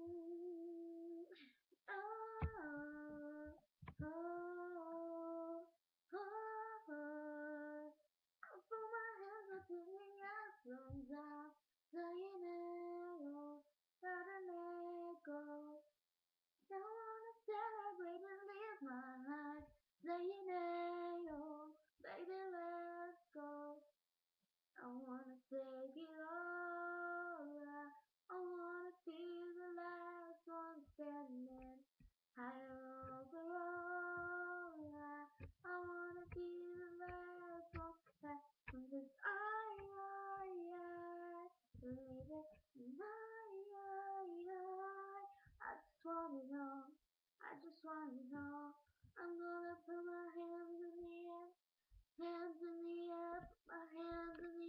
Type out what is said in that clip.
Oh, oh, oh. I put my hands up in the air, songs out, saying hello, gotta let go. Don't wanna celebrate and live my life, saying hello, baby, let's go. I wanna take it all. I wanna be the last one standing higher overall. I wanna be the last one that cause I believe it. And I just wanna know. I just wanna know. I'm gonna put my hands in the air. Hands in the air, put my hands in the